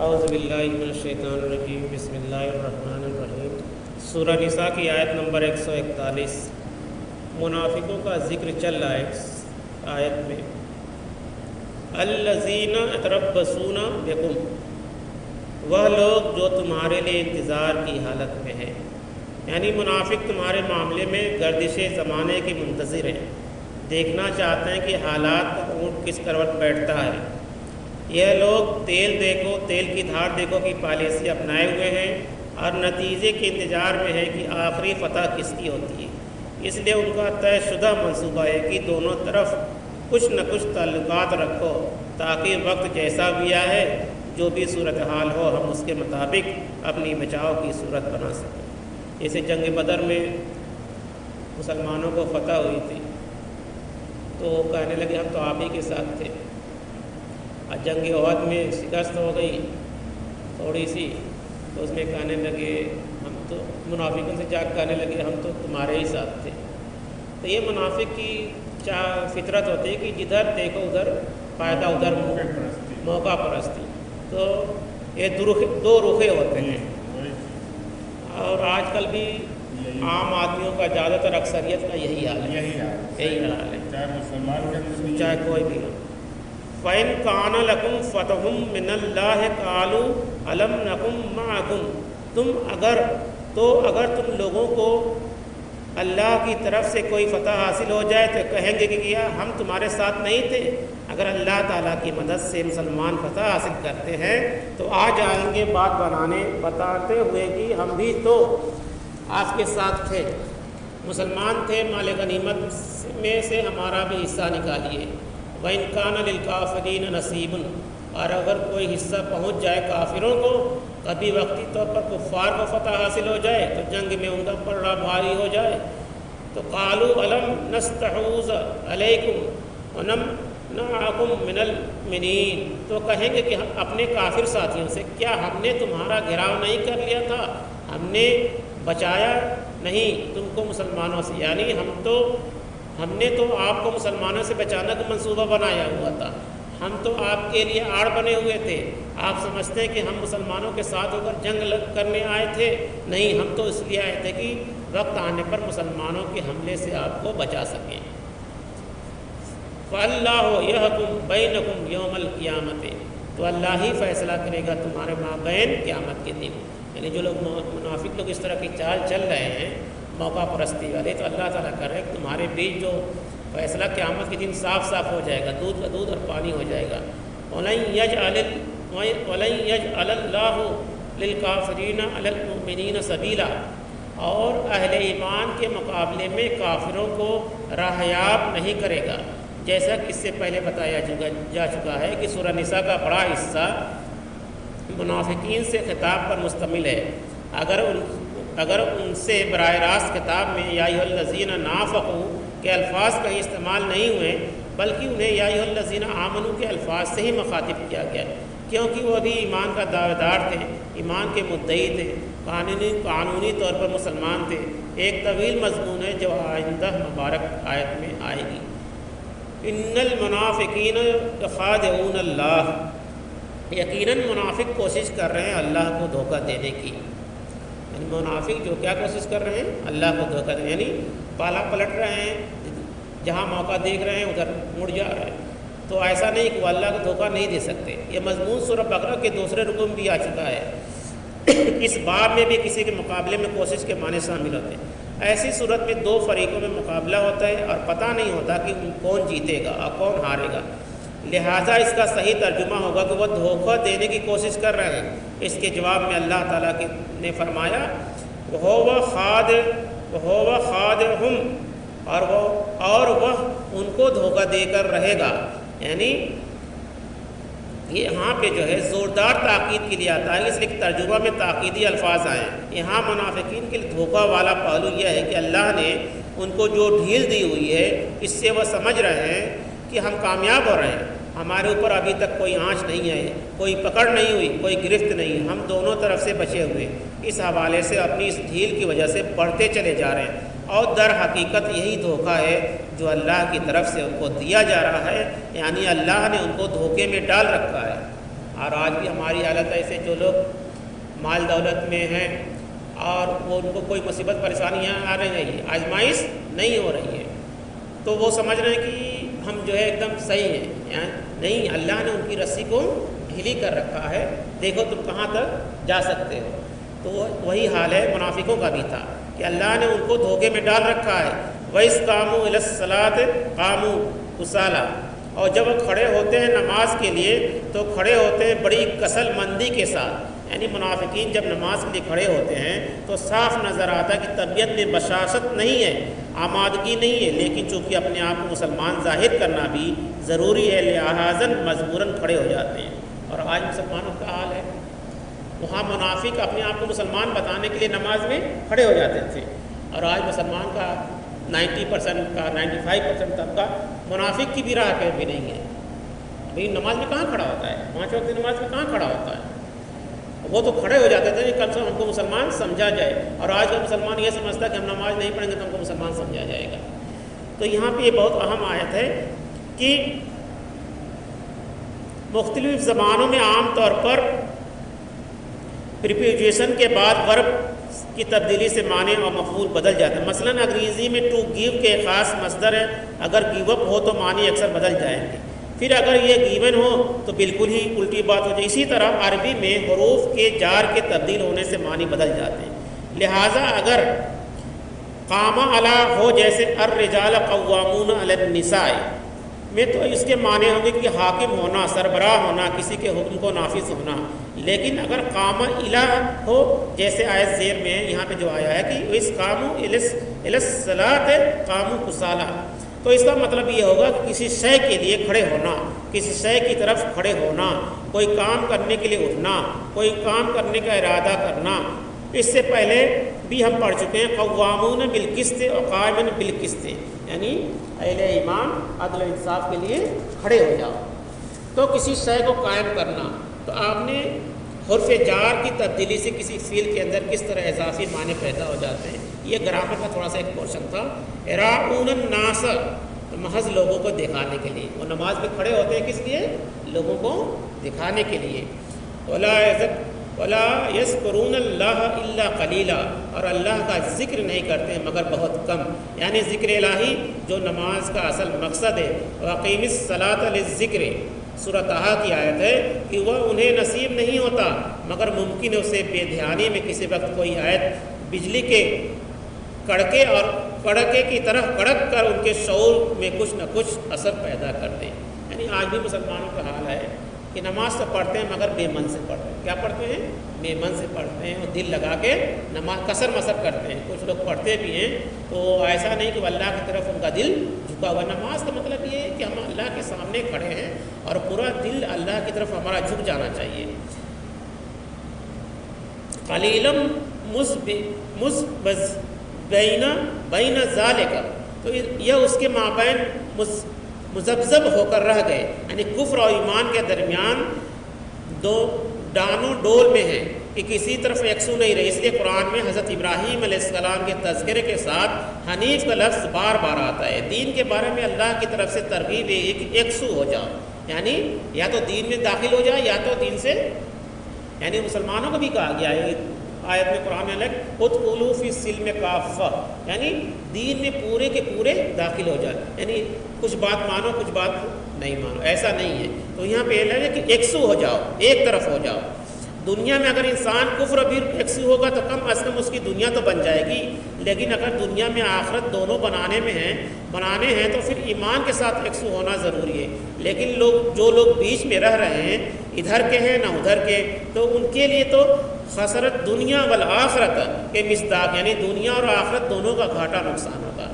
اعوذ باللہ من الشیطان الرجیم، بسم اللہ الرحمن الرحیم۔ سورہ نساء کی آیت نمبر 141، منافقوں کا ذکر چل رہا ہے اس آیت میں۔ الذین یتربصون بکم، وہ لوگ جو تمہارے لیے انتظار کی حالت میں ہیں، یعنی منافق تمہارے معاملے میں گردش زمانے کے منتظر ہیں، دیکھنا چاہتے ہیں کہ حالات کا اونٹ کس کروٹ بیٹھتا ہے۔ یہ لوگ تیل کی دھار دیکھو کی پالیسی اپنائے ہوئے ہیں اور نتیجے کے انتظار میں ہے کہ آخری فتح کس کی ہوتی ہے۔ اس لیے ان کا طے شدہ منصوبہ ہے کہ دونوں طرف کچھ نہ کچھ تعلقات رکھو، تاکہ وقت جیسا بھی آئے، جو بھی صورتحال ہو، ہم اس کے مطابق اپنی بچاؤ کی صورت بنا سکیں۔ جیسے جنگ بدر میں مسلمانوں کو فتح ہوئی تھی تو کہنے لگے ہم تو آپ ہی کے ساتھ تھے، اور جنگ احد میں شکست ہو گئی تھوڑی سی، تو اس میں کہنے لگے ہم تو منافقوں سے جا کہنے لگے ہم تو تمہارے ہی ساتھ تھے۔ تو یہ منافق کی فطرت ہوتی ہے کہ جدھر دیکھو ادھر فائدہ، ادھر موقع پرستی۔ تو یہ دو رخے ہوتے ہیں، اور آج کل بھی عام آدمیوں کا زیادہ تر اکثریت کا یہی حال ہے، چاہے مسلمان چاہے کوئی بھی ہو۔ فَإِن كَانَ لَكُمْ فَتْحٌ مِّنَ اللَّهِ قَالُوا أَلَمْ نَكُن مَّعَكُمْ اگر تم لوگوں کو اللہ کی طرف سے کوئی فتح حاصل ہو جائے تو کہیں گے کہ کیا ہم تمہارے ساتھ نہیں تھے؟ اگر اللہ تعالیٰ کی مدد سے مسلمان فتح حاصل کرتے ہیں تو آ جائیں گے بات بتاتے ہوئے کہ ہم بھی تو آپ کے ساتھ تھے، مسلمان تھے، مال غنیمت میں سے ہمارا بھی حصہ نکالیے۔ وَإِن كَانَ لِلْكَافِرِينَ نَصِيبٌ، اور اگر کوئی حصہ پہنچ جائے کافروں کو، کبھی وقتی طور پر کفار کو فتح حاصل ہو جائے تو جنگ میں ان کا پلڑا بھاری ہو جائے، تو قَالُوا أَلَمْ نَسْتَحْوِذْ عَلَيْكُمْ وَنَمْنَعْكُمْ مِنَ الْمُؤْمِنِينَ، تو کہیں گے کہ اپنے کافر ساتھیوں سے کیا ہم نے تمہارا گھیراؤ نہیں کر لیا تھا، ہم نے بچایا نہیں تم کو مسلمانوں سے، یعنی ہم نے تو آپ کو مسلمانوں سے بچانے کا منصوبہ بنایا ہوا تھا، ہم تو آپ کے لیے آڑ بنے ہوئے تھے، آپ سمجھتے ہیں کہ ہم مسلمانوں کے ساتھ ہو کر جنگ کرنے آئے تھے، نہیں، ہم تو اس لیے آئے تھے کہ وقت آنے پر مسلمانوں کے حملے سے آپ کو بچا سکیں۔ فَاللَّهُ يَحْكُمُ بَيْنَكُمْ يَوْمَ الْقِيَامَةِ، تو اللہ ہی فیصلہ کرے گا تمہارے مابین قیامت کے دن۔ یعنی جو لوگ منافق لوگ اس طرح کی چال چل رہے ہیں موقع پرستی والے، تو اللہ تعالیٰ کر رہے ہیں کہ تمہارے بیچ جو فیصلہ قیامت کے دن صاف صاف ہو جائے گا، دودھ کا دودھ اور پانی ہو جائے گا۔ وَلَن يَجْعَلَ اللَّهُ لِلْكَافِرِينَ عَلَى الْمُؤْمِنِينَ سَبِيلًا، اور اہل ایمان کے مقابلے میں کافروں کو راہیاب نہیں کرے گا، جیسا کہ اس سے پہلے بتایا جا چکا ہے کہ سورہ نساء کا بڑا حصہ منافقین سے خطاب پر مشتمل ہے۔ اگر ان سے براہ راست خطاب میں یا ایھا الذین نافقوا کے الفاظ کہیں استعمال نہیں ہوئے، بلکہ انہیں یا ایھا الذین آمنوا کے الفاظ سے ہی مخاطب کیا گیا، کیونکہ وہ ابھی ایمان کا دعوے دار تھے، ایمان کے مدعی تھے، قانونی طور پر مسلمان تھے۔ ایک طویل مضمون ہے جو آئندہ مبارک آیت میں آئے گی۔ ان المنافقین یخادعون اللہ، یقیناً منافق کوشش کر رہے ہیں اللہ کو دھوکہ دینے کی۔ یعنی منافق جو کیا کوشش کر رہے ہیں؟ اللہ کو دھوکہ دینے، یعنی پالا پلٹ رہے ہیں، جہاں موقع دیکھ رہے ہیں ادھر مڑ جا رہے ہیں۔ تو ایسا نہیں کہ وہ اللہ کو دھوکہ نہیں دے سکتے۔ یہ مضمون سورہ بقرہ کے دوسرے رکوع میں بھی آ چکا ہے۔ اس باب میں بھی کسی کے مقابلے میں کوشش کے معنی شامل ہوتے ہیں۔ ایسی صورت میں دو فریقوں میں مقابلہ ہوتا ہے اور پتہ نہیں ہوتا کہ کون جیتے گا اور کون ہارے گا، لہٰذا اس کا صحیح ترجمہ ہوگا کہ وہ دھوکہ دینے کی کوشش کر رہے ہیں۔ اس کے جواب میں اللہ تعالیٰ نے فرمایا وَهُوَ خَادِعُهُمْ، اور وہ ان کو دھوکہ دے کر رہے گا۔ یعنی یہاں پہ جو ہے زوردار تاکید کے لیے آتا ہے، اس لیے ترجمہ میں تاکیدی الفاظ آئے ہیں۔ یہاں منافقین کے لیے دھوکہ والا پہلو یہ ہے کہ اللہ نے ان کو جو ڈھیل دی ہوئی ہے، اس سے وہ سمجھ رہے ہیں کہ ہم کامیاب ہو رہے ہیں، ہمارے اوپر ابھی تک کوئی آنچ نہیں آئی، کوئی پکڑ نہیں ہوئی، کوئی گرفت نہیں، ہم دونوں طرف سے بچے ہوئے۔ اس حوالے سے اپنی اس ڈھیل کی وجہ سے بڑھتے چلے جا رہے ہیں، اور در حقیقت یہی دھوکہ ہے جو اللہ کی طرف سے ان کو دیا جا رہا ہے، یعنی اللہ نے ان کو دھوکے میں ڈال رکھا ہے۔ اور آج بھی ہماری حالت ایسے جو لوگ مال دولت میں ہیں اور وہ ان کو کوئی مصیبت پریشانیاں آ رہی ہیں، آزمائش نہیں ہو رہی ہے، تو وہ سمجھ رہے ہیں کہ ہم جو ہے ایک دم صحیح ہیں، نہیں، اللہ نے ان کی رسی کو ڈھیلی کر رکھا ہے، دیکھو تم کہاں تک جا سکتے ہو۔ تو وہی حال ہے منافقوں کا بھی تھا کہ اللہ نے ان کو دھوکے میں ڈال رکھا ہے۔ وَإِذْ قَامُوا إِلَى الصَّلَاةِ قَامُوا كُسَالَىٰ، اور جب وہ کھڑے ہوتے ہیں نماز کے لیے تو کھڑے ہوتے ہیں بڑی کسل مندی کے ساتھ، یعنی منافقین جب نماز کے لیے کھڑے ہوتے ہیں تو صاف نظر آتا ہے کہ طبیعت میں بشاشت نہیں ہے، آمادگی نہیں ہے، لیکن چونکہ اپنے آپ کو مسلمان ظاہر کرنا بھی ضروری ہے لہٰذا مجبوراً کھڑے ہو جاتے ہیں۔ اور آج مسلمانوں کا حال ہے، وہاں منافق اپنے آپ کو مسلمان بتانے کے لیے نماز میں کھڑے ہو جاتے تھے، اور آج مسلمان کا 90% کا 95% طبقہ منافق کی بھی راہ پہ بھی نہیں ہے۔ ابھی نماز میں کہاں کھڑا ہوتا ہے؟ 5 وقت کی نماز میں کہاں کھڑا ہوتا ہے؟ وہ تو کھڑے ہو جاتے تھے کہ کم سے کم ہم کو مسلمان سمجھا جائے، اور آج کا مسلمان یہ سمجھتا ہے کہ ہم نماز نہیں پڑھیں گے تو ہم کو مسلمان سمجھا جائے گا۔ تو یہاں پہ یہ بہت اہم آیت ہے کہ مختلف زبانوں میں عام طور پر پریپوزیشن کے بعد ورب کی تبدیلی سے معنی اور مفعول بدل جاتا ہے۔ مثلاً انگریزی میں ٹو گیو کے خاص مصدر ہے، اگر گیو اپ ہو تو معنی اکثر بدل جائیں گے، پھر اگر یہ گیون ہو تو بالکل ہی الٹی بات ہو جائے۔ اسی طرح عربی میں حروف کے جار کے تبدیل ہونے سے معنی بدل جاتے ہیں، لہٰذا اگر قام علی ہو جیسے الرجال قوامون علی النساء میں تو اس کے معنی ہوں گے کہ حاکم ہونا، سربراہ ہونا، کسی کے حکم کو نافذ ہونا، لیکن اگر قام الی ہو جیسے آیت زیر میں یہاں پہ جو آیا ہے کہ اس قاموا الی الصلاۃ قاموا کسالی، تو اس کا مطلب یہ ہوگا کہ کسی شے کے لیے کھڑے ہونا، کسی شے کی طرف کھڑے ہونا، کوئی کام کرنے کے لیے اٹھنا، کوئی کام کرنے کا ارادہ کرنا۔ اس سے پہلے بھی ہم پڑھ چکے ہیں قوامون بالقسط اور قائمون بالقسط، یعنی اہل ایمان عدل و انصاف کے لیے کھڑے ہو جاؤ۔ تو کسی شے کو قائم کرنا، تو آپ نے حرف جار کی تبدیلی سے کسی فعل کے اندر کس طرح اضافی معنی پیدا ہو جاتے ہیں، یہ گرامر کا تھوڑا سا ایک پورشن تھا۔ اراؤن الناس، محض لوگوں کو دکھانے کے لیے، وہ نماز میں کھڑے ہوتے ہیں کس لیے؟ لوگوں کو دکھانے کے لیے۔ ولا یذکرون اللہ الا قلیلا، اور اللہ کا ذکر نہیں کرتے ہیں مگر بہت کم، یعنی ذکر الہی جو نماز کا اصل مقصد ہے۔ واقیم الصلاۃ للذکر، سورۃ طٰہٰ کی آیت ہے کہ وہ انہیں نصیب نہیں ہوتا مگر ممکن ہے اسے بے دھیانی میں کسی وقت کوئی آیت بجلی کے کڑکے اور کڑکے کی طرح کڑک کر ان کے شعور میں کچھ نہ کچھ اثر پیدا کر دے۔ یعنی آج بھی مسلمانوں کا حال ہے کہ نماز تو پڑھتے ہیں مگر بے من سے پڑھتے ہیں۔ کیا پڑھتے ہیں؟ بے من سے پڑھتے ہیں، اور دل لگا کے نماز کسر مسر کرتے ہیں۔ کچھ لوگ پڑھتے بھی ہیں تو ایسا نہیں کہ وہ اللہ کی طرف ان کا دل جھکا ہوا۔ نماز کا مطلب یہ ہے کہ ہم اللہ کے سامنے کھڑے ہیں اور پورا دل اللہ کی طرف ہمارا جھک جانا چاہیے۔ قلیلم مزبز بین ذالک، تو یہ اس کے مابین مذبذب ہو کر رہ گئے، یعنی کفر اور ایمان کے درمیان دو ڈانو ڈول میں ہیں کہ کسی طرف یکسو نہیں رہے۔ اس لیے قرآن میں حضرت ابراہیم علیہ السلام کے تذکرے کے ساتھ حنیف کا لفظ بار بار آتا ہے۔ دین کے بارے میں اللہ کی طرف سے ترغیب یکسو ہو جاؤ، یعنی یا تو دین میں داخل ہو جائے یا تو دین سے، یعنی مسلمانوں کو بھی کہا گیا ہے آیت میں قرآن میں ادخلوا فی السلم کافہ، یعنی دین میں پورے کے پورے داخل ہو جائے، یعنی کچھ بات مانو کچھ بات نہیں مانو، ایسا نہیں ہے۔ تو یہاں پہ یہ ہے کہ یکسو ہو جاؤ، ایک طرف ہو جاؤ۔ دنیا میں اگر انسان کفر بھی یکسو ہوگا تو کم از کم اس کی دنیا تو بن جائے گی، لیکن اگر دنیا میں آخرت دونوں بنانے ہیں تو پھر ایمان کے ساتھ یکسو ہونا ضروری ہے۔ لیکن جو لوگ بیچ میں رہ رہے ہیں، ادھر کے ہیں نہ ادھر کے، تو ان کے لیے تو خسرت دنیا والآخرت کے مصداق، یعنی دنیا اور آخرت دونوں کا گھاٹا نقصان ہوگا۔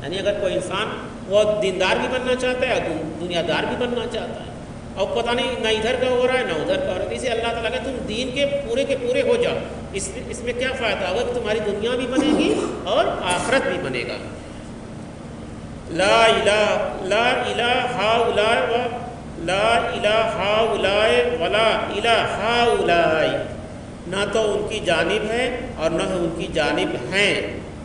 یعنی اگر کوئی انسان وہ دیندار بھی بننا چاہتا ہے اور دنیا دار بھی بننا چاہتا ہے، اور پتہ نہیں نہ ادھر کا ہو رہا ہے نہ ادھر کا ہو رہا ہے، اسے اللہ تعالیٰ کہ تم دین کے پورے ہو جاؤ، اس میں کیا فائدہ ہوگا کہ تمہاری دنیا بھی بنے گی اور آخرت بھی بنے گا۔ لا الہ ہؤلاء ولا الہ ہؤلاء، نہ تو ان کی جانب ہے اور نہ ان کی جانب ہیں،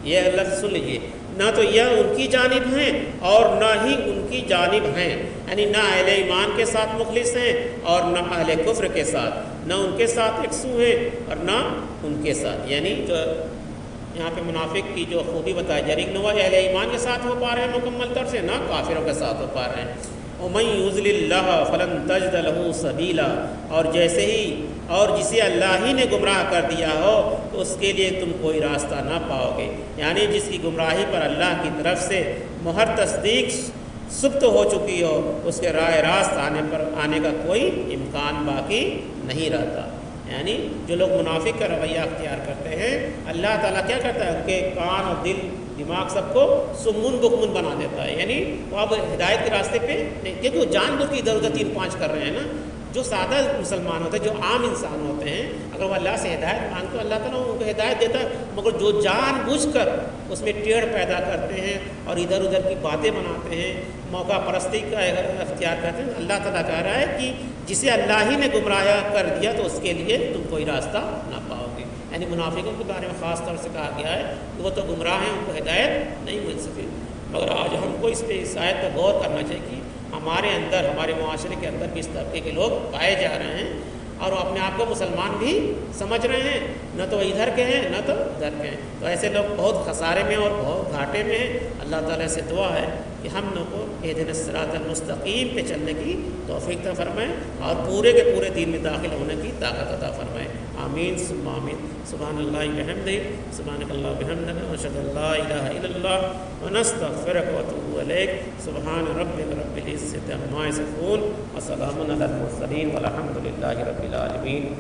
یہ لفظ سن لیجیے، نہ تو یہ ان کی جانب ہیں اور نہ ہی ان کی جانب ہیں، یعنی نہ اہل ایمان کے ساتھ مخلص ہیں اور نہ اہل کفر کے ساتھ، نہ ان کے ساتھ یکسو ہیں اور نہ ان کے ساتھ، یعنی جو یہاں پہ منافق کی جو خوبی بتائی جا رہی ہے، نہ وہ اہل ایمان کے ساتھ ہو پا رہے ہیں مکمل طور سے، نہ کافروں کے ساتھ ہو پا رہے ہیں۔ وَمَن يُضْلِلِ اللَّهُ فَلَن تَجِدَ لَهُ سَبِيلًا، اور جیسے ہی اور جسے اللہ ہی نے گمراہ کر دیا ہو تو اس کے لیے تم کوئی راستہ نہ پاؤ گے، یعنی جس کی گمراہی پر اللہ کی طرف سے مہر تصدیق ثبت ہو چکی ہو، اس کے راہ راست آنے کا کوئی امکان باقی نہیں رہتا۔ یعنی جو لوگ منافق کا رویہ اختیار کرتے ہیں، اللہ تعالیٰ کیا کرتا ہے، ان کے کان اور دل دماغ سب کو سمن بکمن بنا دیتا ہے، یعنی وہ اب ہدایت کے راستے پہ نہیں، کیونکہ وہ جان بوجھ کے ادھر ادھر 3-5 کر رہے ہیں نا۔ جو سادہ مسلمان ہوتے ہیں، جو عام انسان ہوتے ہیں، اگر وہ اللہ سے ہدایت مانگتے تو اللہ تعالیٰ ان کو ہدایت دیتا ہے، مگر جو جان بوجھ کر اس میں ٹیڑھ پیدا کرتے ہیں اور ادھر ادھر کی باتیں بناتے ہیں، موقع پرستی کا اختیار کرتے ہیں، اللہ تعالیٰ کہہ رہا ہے کہ جسے اللہ ہی نے گمراہ کر دیا تو اس کے لیے تم کوئی راستہ نہ پاؤ گے۔ یعنی منافقوں کے بارے میں خاص طور سے کہا گیا ہے کہ وہ تو گمراہ ہیں، ان کو ہدایت نہیں مل سکے۔ مگر آج ہم کو اس پہ اس آیت پر غور کرنا چاہیے کہ ہمارے اندر، ہمارے معاشرے کے اندر کس طبقے کے لوگ پائے جا رہے ہیں اور وہ اپنے آپ کو مسلمان بھی سمجھ رہے ہیں، نہ تو ادھر کے ہیں نہ تو ادھر کے ہیں، تو ایسے لوگ بہت خسارے میں اور بہت گھاٹے میں ہیں۔ اللہ تعالیٰ سے دعا ہے کہ ہم لوگ کو اہدنا الصراط المستقیم پہ چلنے کی توفیق عطا فرمائے اور پورے کے پورے دین میں داخل ہونے کی طاقت عطا فرمائے، آمین ثم آمین۔ سبحان اللہ بحمدہ، سبحانک اللہ بحمدک، اشہد ان لا الہ الا اللہ ونستغفرک ونتوب الیک۔ سبحان ربک رب العزۃ عما یصفون وسلام علی المرسلین والحمد للہ رب العالمین۔